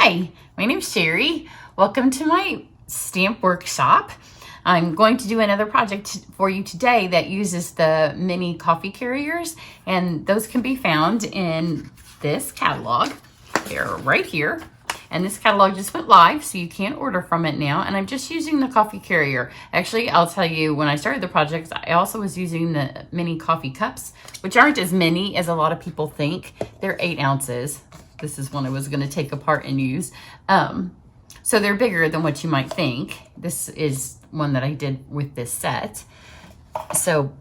Hi, my name's Sherry. Welcome to my stamp workshop. I'm going to do another project for you today that uses the mini coffee carriers, and those can be found in this catalog. They're right here. And this catalog just went live, so you can order from it now. And I'm just using the coffee carrier. Actually, I'll tell you, when I started the project, I also was using the mini coffee cups, which aren't as many as a lot of people think. They're 8 ounces. This is one I was going to take apart and use. So they're bigger than what you might think. This is one that I did with this set. So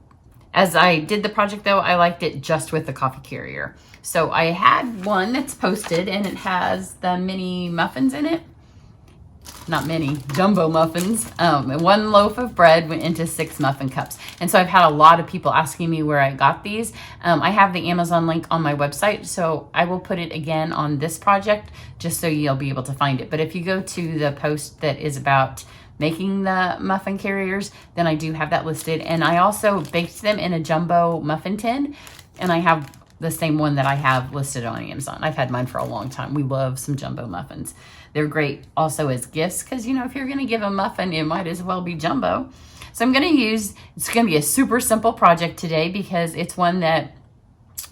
as I did the project, though, I liked it just with the coffee carrier. So I had one that's posted, and it has the mini muffins in it. Not mini, jumbo muffins. And 1 loaf of bread went into 6 muffin cups. And so I've had a lot of people asking me where I got these. I have the Amazon link on my website, so I will put it again on this project just so you'll be able to find it. But if you go to the post that is about making the muffin carriers, then I do have that listed. And I also baked them in a jumbo muffin tin, and I have the same one that I have listed on Amazon. I've had mine for a long time. We love some jumbo muffins. They're great also as gifts because, you know, if you're going to give a muffin, it might as well be jumbo. So I'm going to use, it's going to be a super simple project today because it's one that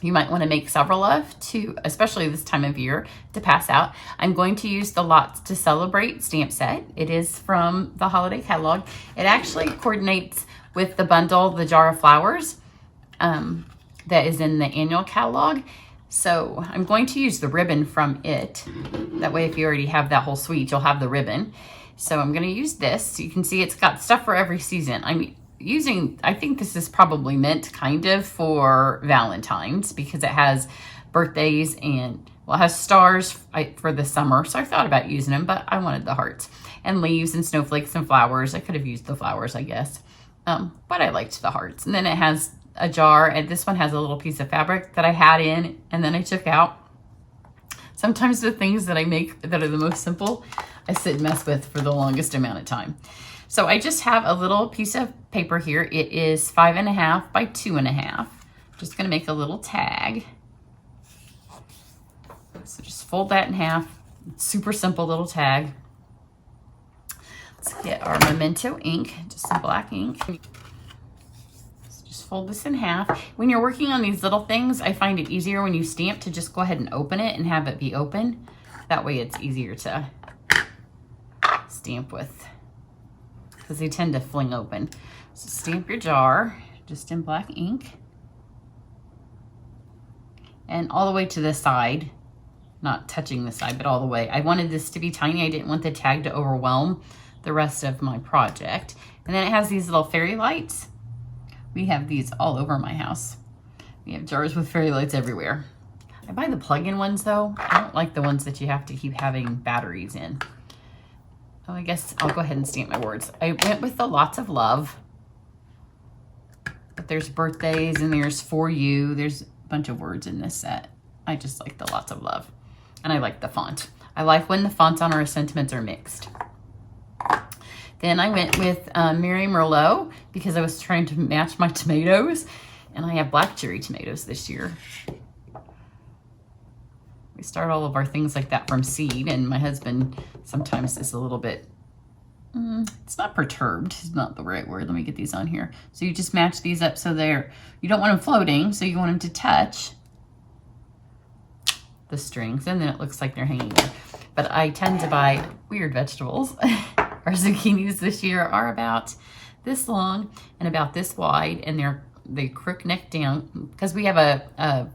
you might want to make several of, to, especially this time of year, to pass out. I'm going to use the Lots to Celebrate stamp set. It is from the holiday catalog. It actually coordinates with the bundle, The Jar of Flowers, that is in the annual catalog. So I'm going to use the ribbon from it. That way, if you already have that whole suite, you'll have the ribbon. So I'm going to use this. You can see it's got stuff for every season. I'm using, I think this is probably meant kind of for Valentine's because it has birthdays and, well, it has stars for the summer. So I thought about using them, but I wanted the hearts and leaves and snowflakes and flowers. I could have used the flowers, I guess. But I liked the hearts. And then it has a jar, and this one has a little piece of fabric that I had in and then I took out. Sometimes the things that I make that are the most simple, I sit and mess with for the longest amount of time. So I just have a little piece of paper here. It is 5.5 by 2.5. Just gonna make a little tag. So just fold that in half. Super simple little tag. Let's get our Memento ink, just some black ink. Fold this in half. When you're working on these little things, I find it easier when you stamp to just go ahead and open it and have it be open. That way it's easier to stamp with because they tend to fling open. So stamp your jar just in black ink. And all the way to the side, not touching the side, but all the way. I wanted this to be tiny. I didn't want the tag to overwhelm the rest of my project. And then it has these little fairy lights. We have these all over my house. We have jars with fairy lights everywhere. I buy the plug-in ones though. I don't like the ones that you have to keep having batteries in. Oh, I guess I'll go ahead and stamp my words. I went with the Lots of Love. But there's birthdays and there's for you. There's a bunch of words in this set. I just like the Lots of Love. And I like the font. I like when the fonts on our sentiments are mixed. Then I went with Mary Merlot because I was trying to match my tomatoes. And I have black cherry tomatoes this year. We start all of our things like that from seed. And my husband sometimes is a little bit, it's not perturbed. It's not the right word. Let me get these on here. So you just match these up so you don't want them floating. So you want them to touch the strings. And then it looks like they're hanging there. But I tend to buy weird vegetables. Our zucchinis this year are about this long and about this wide, and they crook neck down because we have a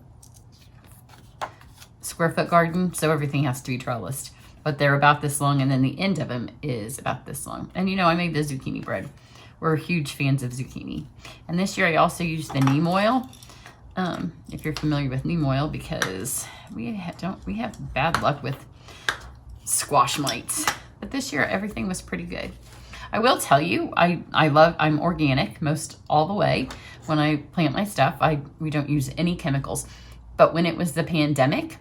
square foot garden, so everything has to be trellised. But they're about this long, and then the end of them is about this long. And you know, I made the zucchini bread. We're huge fans of zucchini. And this year I also used the neem oil. If you're familiar with neem oil, because we have bad luck with squash mites. But this year, everything was pretty good. I will tell you, I'm organic most all the way. When I plant my stuff, we don't use any chemicals. But when it was the pandemic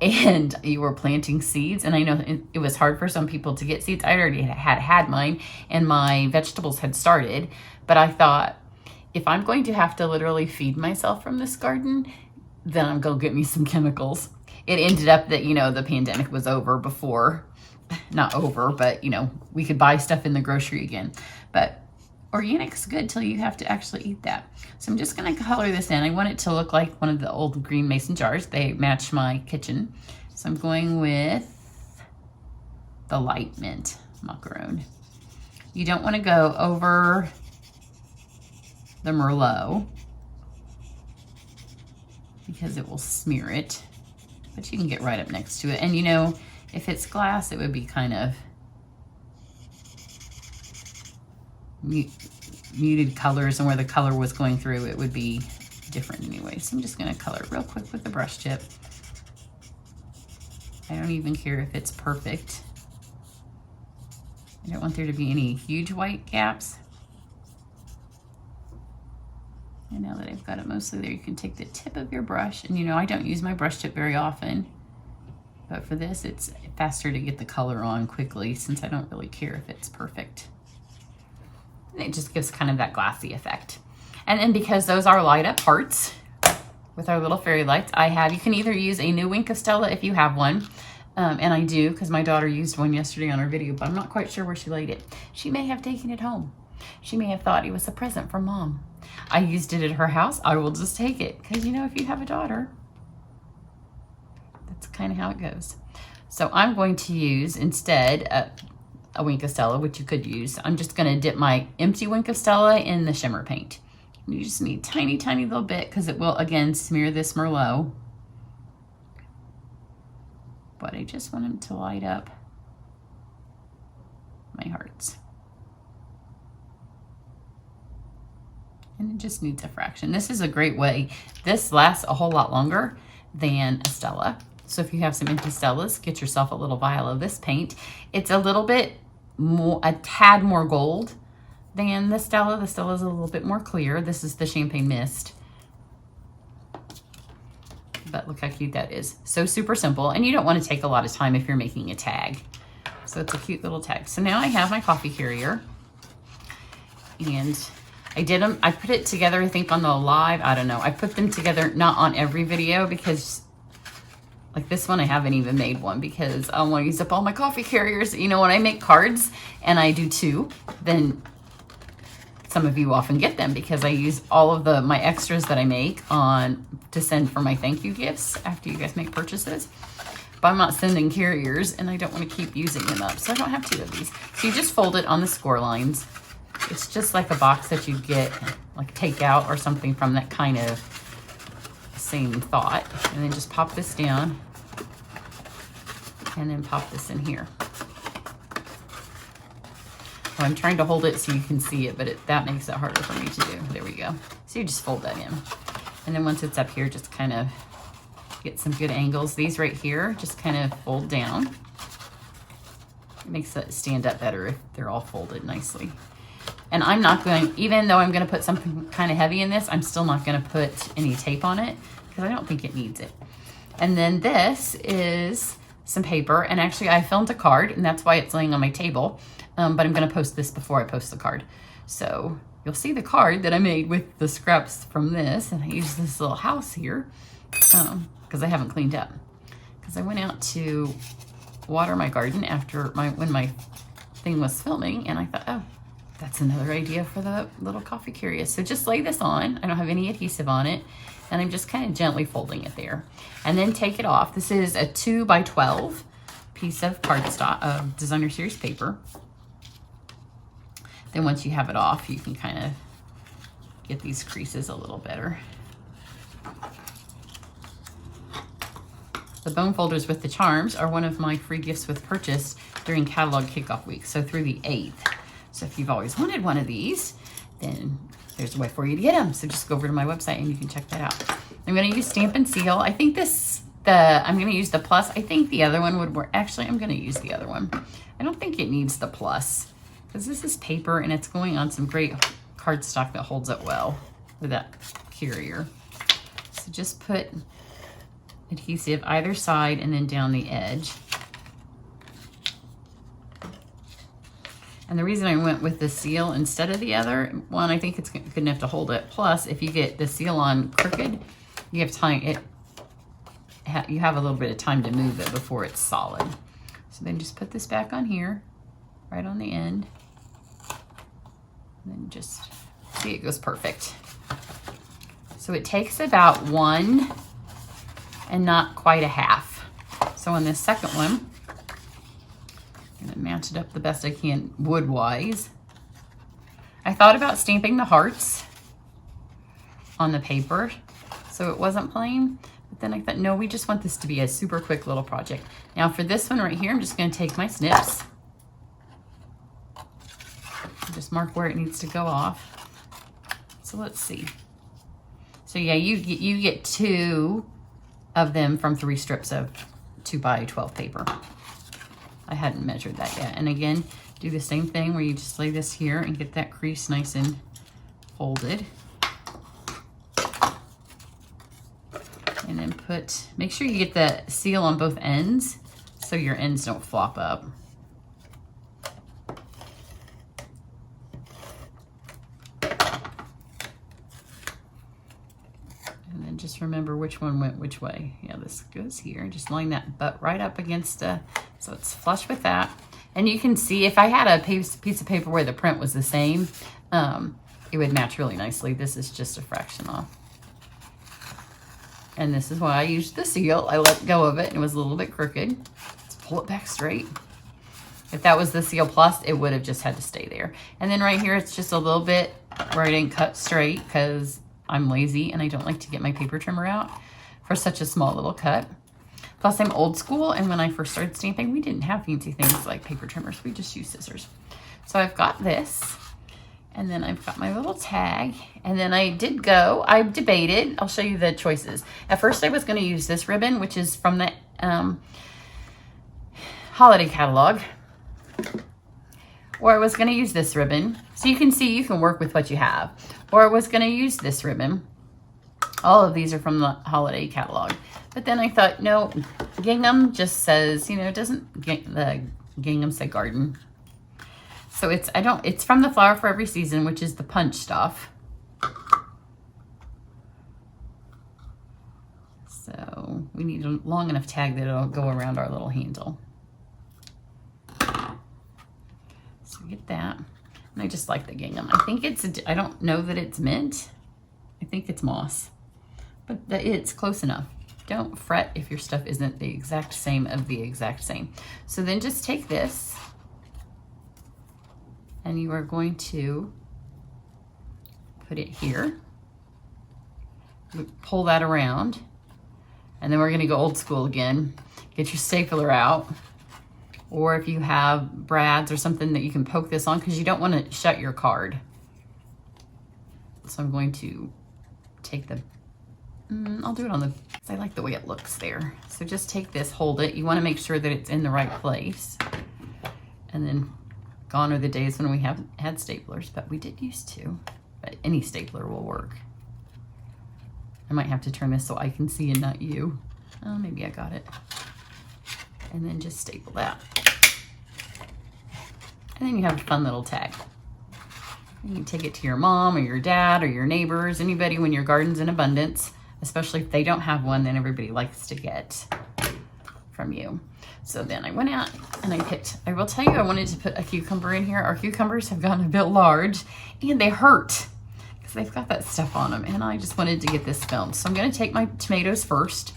and you were planting seeds, and I know it was hard for some people to get seeds. I already had mine, and my vegetables had started. But I thought, if I'm going to have to literally feed myself from this garden, then I'm going to get me some chemicals. it ended up that, you know, the pandemic was over before, not over, but, you know, we could buy stuff in the grocery again. But organic's good till you have to actually eat that. So I'm just going to color this in. I want it to look like one of the old green mason jars. They match my kitchen. So I'm going with the light mint macaron. You don't want to go over the Merlot because it will smear it, but you can get right up next to it. And you know, if it's glass, it would be kind of muted colors, and where the color was going through, it would be different anyway. So I'm just going to color it real quick with the brush tip. I don't even care if it's perfect. I don't want there to be any huge white gaps. And now that I've got it mostly there, you can take the tip of your brush, and you know, I don't use my brush tip very often, but for this, it's faster to get the color on quickly since I don't really care if it's perfect. And it just gives kind of that glassy effect. And then because those are light up hearts with our little fairy lights, you can either use a new Wink of Stella if you have one, and I do because my daughter used one yesterday on her video, but I'm not quite sure where she laid it. She may have taken it home. She may have thought it was a present from Mom. I used it at her house. I will just take it because, you know, if you have a daughter, that's kind of how it goes. So I'm going to use instead a Wink of Stella, which you could use. I'm just going to dip my empty Wink of Stella in the shimmer paint. You just need a tiny, tiny little bit because it will, again, smear this Merlot. But I just want them to light up my hearts. And it just needs a fraction. This is a great way. This lasts a whole lot longer than a Stella. So if you have some empty Stellas, get yourself a little vial of this paint. It's a little bit more, a tad more gold than the Stella. The Stella is a little bit more clear. This is the Champagne Mist. But look how cute that is. So super simple. And you don't want to take a lot of time if you're making a tag. So it's a cute little tag. So now I have my coffee carrier. And I put it together, I think, on the live. I don't know. I put them together, not on every video, because like this one, I haven't even made one because I want to use up all my coffee carriers. You know, when I make cards, and I do too, then some of you often get them because I use all of my extras that I make to send for my thank you gifts after you guys make purchases. But I'm not sending carriers, and I don't want to keep using them up, so I don't have 2 of these. So you just fold it on the score lines. It's just like a box that you get, like takeout or something from that kind of same thought. And then just pop this down and then pop this in here. So I'm trying to hold it so you can see it, but that makes it harder for me to do. There we go. So you just fold that in. And then once it's up here, just kind of get some good angles. These right here, just kind of fold down. It makes it stand up better if they're all folded nicely. And I'm not going, even though I'm going to put something kind of heavy in this, I'm still not going to put any tape on it because I don't think it needs it. And then this is some paper. And actually I filmed a card, and that's why it's laying on my table. But I'm going to post this before I post the card. So you'll see the card that I made with the scraps from this. And I used this little house here because I haven't cleaned up. Because I went out to water my garden when my thing was filming, and I thought, oh, that's another idea for the little coffee carrier. So just lay this on. I don't have any adhesive on it. And I'm just kind of gently folding it there. And then take it off. This is a 2x12 piece of cardstock, designer series paper. Then once you have it off, you can kind of get these creases a little better. The bone folders with the charms are one of my free gifts with purchase during catalog kickoff week. So through the 8th. So if you've always wanted one of these, then there's a way for you to get them. So just go over to my website and you can check that out. I'm going to use Stamp and Seal. I think I'm going to use the plus. I think the other one would work. Actually, I'm going to use the other one. I don't think it needs the plus because this is paper and it's going on some great cardstock that holds up well with that carrier. So just put adhesive either side and then down the edge. And the reason I went with the seal instead of the other one, I think it's good enough to hold it. Plus, if you get the seal on crooked, you have time. It you have a little bit of time to move it before it's solid. So then just put this back on here, right on the end. And then just see, it goes perfect. So it takes about 1 and not quite a half. So on this second one, I'm gonna match it up the best I can wood-wise. I thought about stamping the hearts on the paper so it wasn't plain, but then I thought, no, we just want this to be a super quick little project. Now for this one right here, I'm just gonna take my snips, just mark where it needs to go off. So let's see. So yeah, you get 2 of them from 3 strips of 2x12 paper. I hadn't measured that yet. And again, do the same thing where you just lay this here and get that crease nice and folded. And then make sure you get the seal on both ends so your ends don't flop up. And then just remember which one went which way. Yeah, this goes here. Just line that butt right up against so it's flush with that. And you can see if I had a piece of paper where the print was the same, it would match really nicely. This is just a fraction off. And this is why I used the seal. I let go of it and it was a little bit crooked. Let's pull it back straight. If that was the Seal Plus, it would have just had to stay there. And then right here, it's just a little bit where I didn't cut straight because I'm lazy and I don't like to get my paper trimmer out for such a small little cut. Plus I'm old school, and when I first started stamping, we didn't have fancy things like paper trimmers. We just used scissors. So I've got this, and then I've got my little tag, and then I debated. I'll show you the choices. At first I was gonna use this ribbon, which is from the holiday catalog, or I was gonna use this ribbon. So you can see you can work with what you have. Or I was gonna use this ribbon. All of these are from the holiday catalog. But then I thought, no, gingham just says, you know, the gingham say garden. So it's from the Flower for Every Season, which is the punch stuff. So we need a long enough tag that it'll go around our little handle. So get that. And I just like the gingham. I think I don't know that it's mint. I think it's moss, but it's close enough. Don't fret if your stuff isn't the exact same of the exact same. So then just take this and you are going to put it here. Pull that around. And then we're gonna go old school again. Get your stapler out. Or if you have brads or something that you can poke this on, because you don't want to shut your card. So I'm going to take I'll do it on because I like the way it looks there. So just take this, hold it. You want to make sure that it's in the right place. And then gone are the days when we haven't had staplers, but we did used to. But any stapler will work. I might have to turn this so I can see and not you. Oh, maybe I got it. And then just staple that. And then you have a fun little tag. You can take it to your mom or your dad or your neighbors, anybody when your garden's in abundance, especially if they don't have one, then everybody likes to get from you. So then I went out and I will tell you, I wanted to put a cucumber in here. Our cucumbers have gotten a bit large and they hurt because they've got that stuff on them. And I just wanted to get this filmed. So I'm going to take my tomatoes first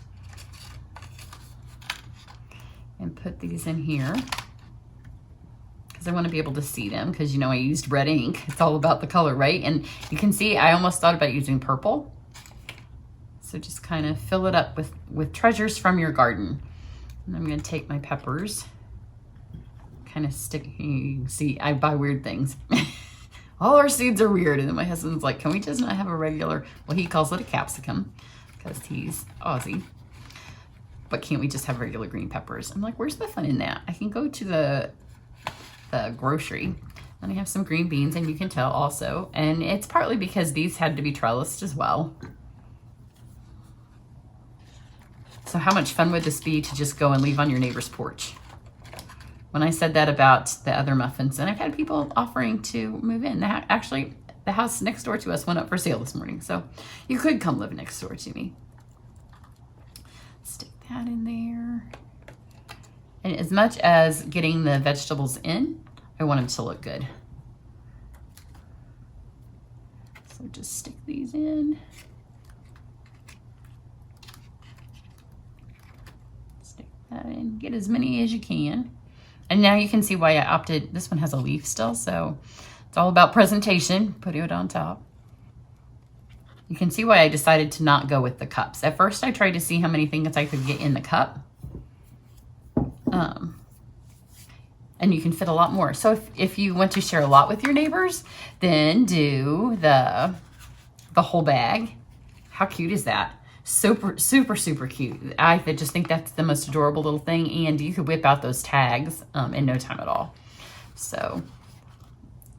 and put these in here because I want to be able to see them because, you know, I used red ink. It's all about the color, right? And you can see I almost thought about using purple. So just kind of fill it up with treasures from your garden. And I'm going to take my peppers, kind of stick, you can see I buy weird things. All our seeds are weird. And then my husband's like, can we just not have a regular, well, he calls it a capsicum because he's Aussie. But can't we just have regular green peppers? I'm like, where's the fun in that? I can go to the grocery and I have some green beans, and you can tell also. And it's partly because these had to be trellised as well. So how much fun would this be to just go and leave on your neighbor's porch? When I said that about the other muffins, and I've had people offering to move in. Actually, the house next door to us went up for sale this morning. So you could come live next door to me. Stick that in there. And as much as getting the vegetables in, I want them to look good. So just stick these in. Stick that in. Get as many as you can. And now you can see why I opted, this one has a leaf still, so it's all about presentation. Put it on top. You can see why I decided to not go with the cups. At first I tried to see how many things I could get in the cup. And you can fit a lot more. So if you want to share a lot with your neighbors, then do the whole bag. How cute is that? Super, super, super cute. I just think that's the most adorable little thing. And you could whip out those tags in no time at all. So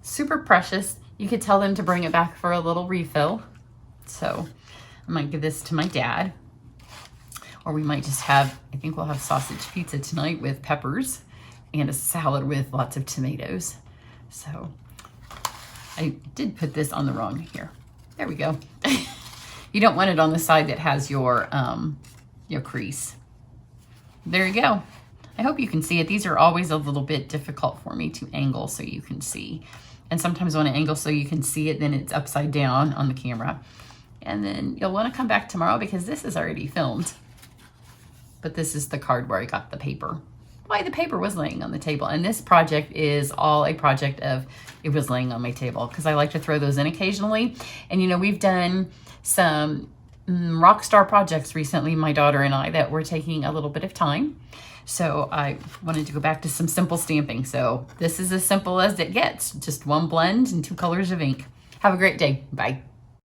super precious. You could tell them to bring it back for a little refill. So I might give this to my dad. Or we might just have, I think we'll have sausage pizza tonight with peppers and a salad with lots of tomatoes. So I did put this on the wrong here. There we go. You don't want it on the side that has your crease. There you go. I hope you can see it. These are always a little bit difficult for me to angle so you can see. And sometimes when I angle so you can see it, then it's upside down on the camera. And then you'll want to come back tomorrow because this is already filmed. But this is the card where I got the paper. Why the paper was laying on the table. And this project is all a project of it was laying on my table because I like to throw those in occasionally. And you know, we've done some rock star projects recently, my daughter and I, that were taking a little bit of time. So I wanted to go back to some simple stamping. So this is as simple as it gets. Just one blend and 2 colors of ink. Have a great day. Bye.